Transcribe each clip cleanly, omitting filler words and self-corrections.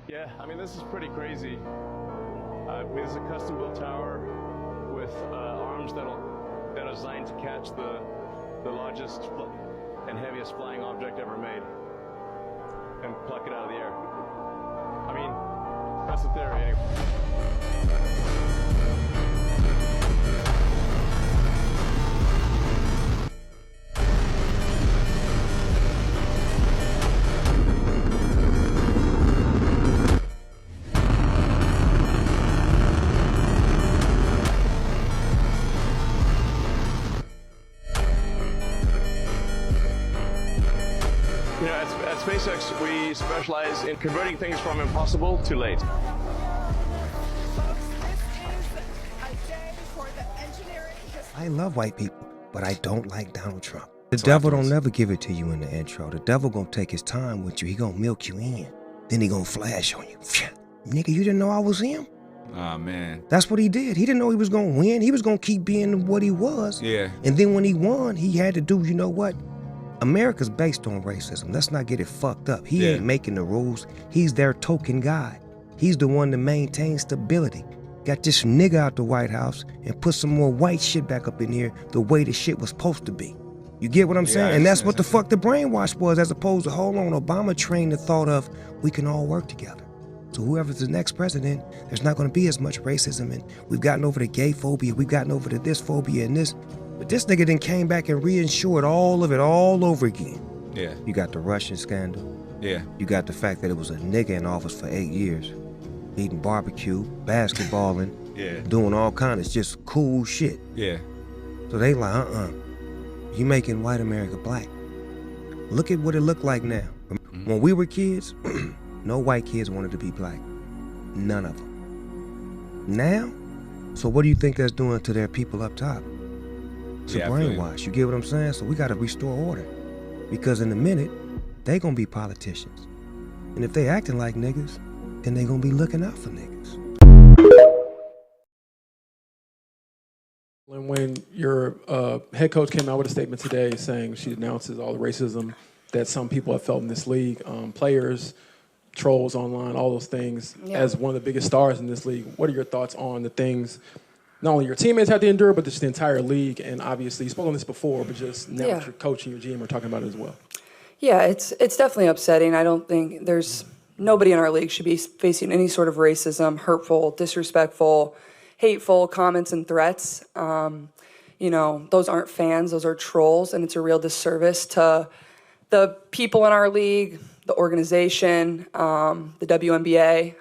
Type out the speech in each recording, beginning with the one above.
Yeah, I mean, this is pretty crazy. I mean, this is a custom-built tower with arms that are designed to catch the largest and heaviest flying object ever made and pluck it out of the air. I mean, that's the theory anyway. You know, at SpaceX, we specialize in converting things from impossible to late. I love white people, but I don't like Donald Trump. The devil don't never give it to you in the intro. The devil gonna take his time with you. He gonna milk you in. Then he gonna flash on you. Nigga, you didn't know I was him? Oh, man. That's what he did. He didn't know he was gonna win. He was gonna keep being what he was. Yeah. And then when he won, he had to do, you know what? America's based on racism. Let's not get it fucked up. He ain't making the rules. He's their token guy. He's the one that maintains stability. Got this nigga out the White House and put some more white shit back up in here the way the shit was supposed to be. You get what I'm saying? And that's what the fuck the brainwash was, as opposed to, hold on, Obama trained the thought of, we can all work together. So whoever's the next president, there's not gonna be as much racism, and we've gotten over the gay phobia, we've gotten over the this phobia and this. But this nigga then came back and reinsured all of it all over again. Yeah. You got the Russian scandal. Yeah. You got the fact that it was a nigga in office for 8 years, eating barbecue, basketballing, doing all kinds of just cool shit. Yeah. So they like, you making white America black. Look at what it looked like now. When we were kids, no white kids wanted to be black. None of them. Now, so what do you think that's doing to their people up top? It's a brainwash. You get what I'm saying? So we got to restore order. Because in a minute, they going to be politicians. And if they acting like niggas, then they going to be looking out for niggas. When your head coach came out with a statement today saying she denounces all the racism that some people have felt in this league, players, trolls online, all those things, as one of the biggest stars in this league, what are your thoughts on the things not only your teammates have to endure, but just the entire league? And obviously, you spoke on this before, but just now that your coach and your GM are talking about it as well. Yeah, it's definitely upsetting. I don't think nobody in our league should be facing any sort of racism, hurtful, disrespectful, hateful comments and threats. You know, those aren't fans, those are trolls, and it's a real disservice to the people in our league, the organization, the WNBA.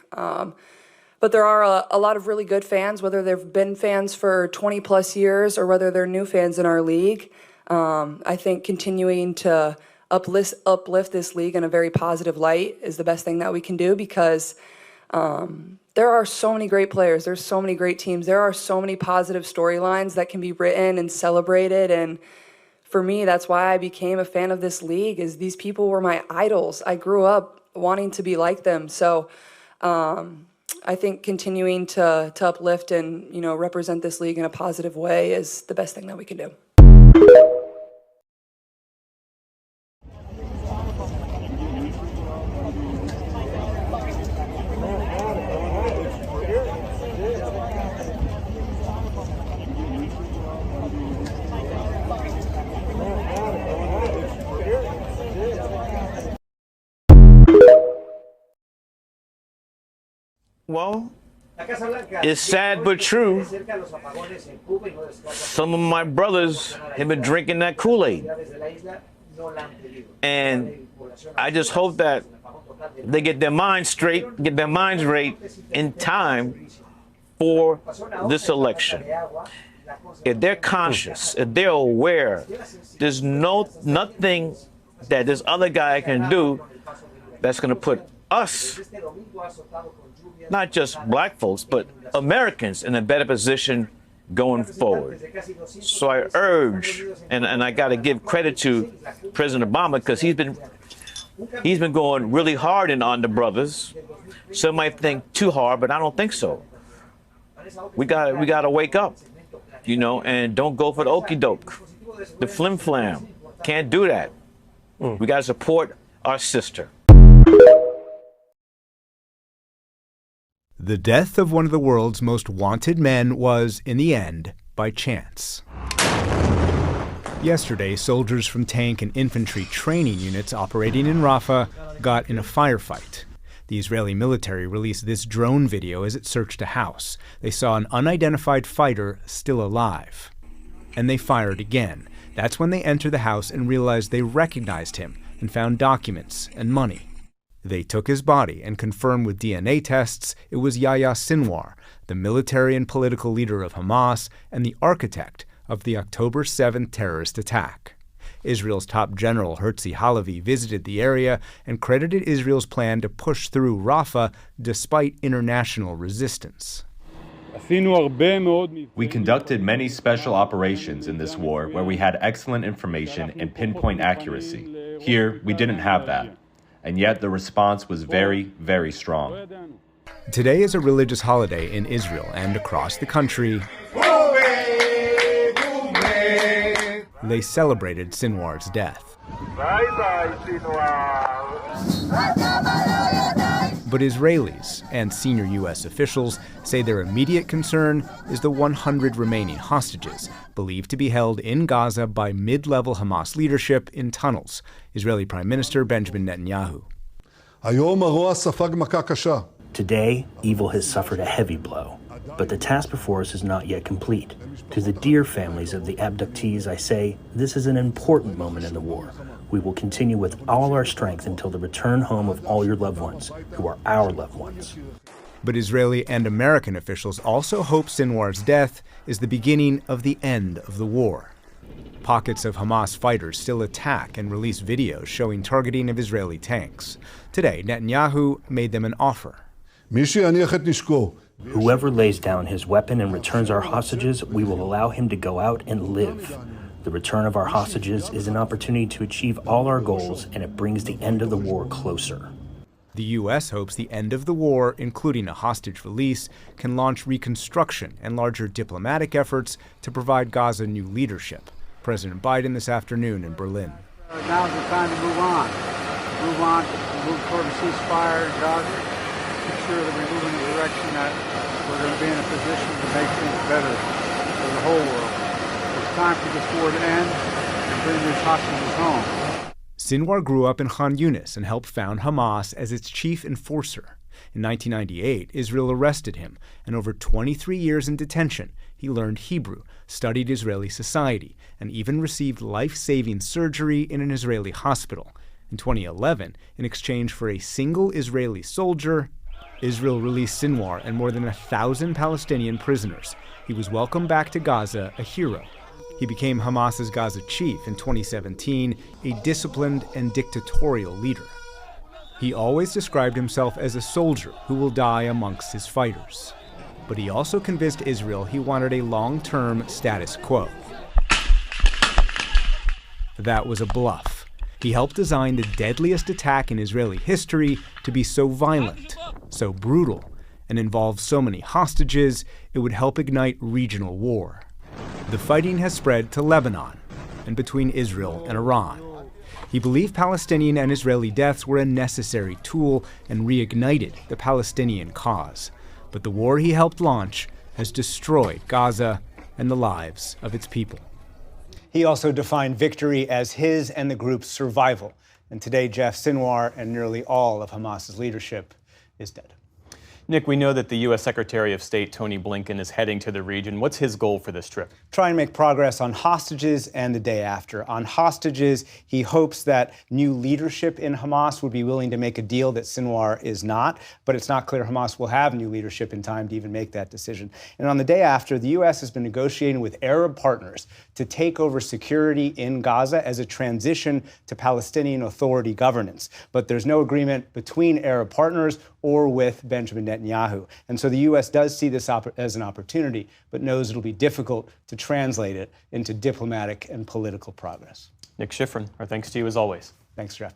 But there are a lot of really good fans, whether they've been fans for 20 plus years or whether they're new fans in our league. I think continuing to uplift this league in a very positive light is the best thing that we can do, because there are so many great players, there's so many great teams, there are so many positive storylines that can be written and celebrated. And for me, that's why I became a fan of this league, is these people were my idols. I grew up wanting to be like them. So I think continuing to uplift and, you know, represent this league in a positive way is the best thing that we can do. Well, it's sad but true. Some of my brothers have been drinking that Kool-Aid. And I just hope that they get their minds straight, get their minds right in time for this election. If they're conscious, if they're aware, there's nothing that this other guy can do that's going to put us, not just black folks, but Americans, in a better position going forward. So I urge, and I got to give credit to President Obama, because he's been going really hard on the brothers. Some might think too hard, but I don't think so. We got to wake up, you know, and don't go for the okie doke, the flim flam. Can't do that. We got to support our sister. The death of one of the world's most wanted men was, in the end, by chance. Yesterday, soldiers from tank and infantry training units operating in Rafah got in a firefight. The Israeli military released this drone video as it searched a house. They saw an unidentified fighter still alive. And they fired again. That's when they entered the house and realized they recognized him and found documents and money. They took his body and confirmed with DNA tests it was Yahya Sinwar, the military and political leader of Hamas and the architect of the October 7th terrorist attack. Israel's top general Herzi Halevi visited the area and credited Israel's plan to push through Rafah despite international resistance. We conducted many special operations in this war where we had excellent information and pinpoint accuracy. Here, we didn't have that. And yet the response was very, very strong. Today is a religious holiday in Israel and across the country. They celebrated Sinwar's death. Bye-bye, Sinwar. But Israelis and senior U.S. officials say their immediate concern is the 100 remaining hostages, believed to be held in Gaza by mid-level Hamas leadership in tunnels. Israeli Prime Minister Benjamin Netanyahu. Today, evil has suffered a heavy blow, but the task before us is not yet complete. To the dear families of the abductees, I say, this is an important moment in the war. We will continue with all our strength until the return home of all your loved ones, who are our loved ones. But Israeli and American officials also hope Sinwar's death is the beginning of the end of the war. Pockets of Hamas fighters still attack and release videos showing targeting of Israeli tanks. Today, Netanyahu made them an offer. Whoever lays down his weapon and returns our hostages, we will allow him to go out and live. The return of our hostages is an opportunity to achieve all our goals, and it brings the end of the war closer. The U.S. hopes the end of the war, including a hostage release, can launch reconstruction and larger diplomatic efforts to provide Gaza new leadership. President Biden this afternoon in Berlin. Now's the time to move on. Move toward a ceasefire in Gaza. Make sure that we move in the direction that we're going to be in a position to make things better for the whole world. It's time for this war to end and bring these hostages home. Sinwar grew up in Khan Yunis and helped found Hamas as its chief enforcer. In 1998, Israel arrested him, and over 23 years in detention, he learned Hebrew, studied Israeli society, and even received life-saving surgery in an Israeli hospital. In 2011, in exchange for a single Israeli soldier, Israel released Sinwar and more than 1,000 Palestinian prisoners. He was welcomed back to Gaza, a hero. He became Hamas's Gaza chief in 2017, a disciplined and dictatorial leader. He always described himself as a soldier who will die amongst his fighters. But he also convinced Israel he wanted a long-term status quo. That was a bluff. He helped design the deadliest attack in Israeli history to be so violent, so brutal, and involve so many hostages, it would help ignite regional war. The fighting has spread to Lebanon and between Israel and Iran. He believed Palestinian and Israeli deaths were a necessary tool and reignited the Palestinian cause. But the war he helped launch has destroyed Gaza and the lives of its people. He also defined victory as his and the group's survival. And today, Jeff, Sinwar and nearly all of Hamas's leadership is dead. Nick, we know that the U.S. Secretary of State Tony Blinken is heading to the region. What's his goal for this trip? Try and make progress on hostages and the day after. On hostages, he hopes that new leadership in Hamas would be willing to make a deal that Sinwar is not, but it's not clear Hamas will have new leadership in time to even make that decision. And on the day after, the U.S. has been negotiating with Arab partners to take over security in Gaza as a transition to Palestinian Authority governance. But there's no agreement between Arab partners or with Benjamin Netanyahu. And so the U.S. does see this as an opportunity, but knows it'll be difficult to translate it into diplomatic and political progress. Nick Schifrin, our thanks to you as always. Thanks, Jeff.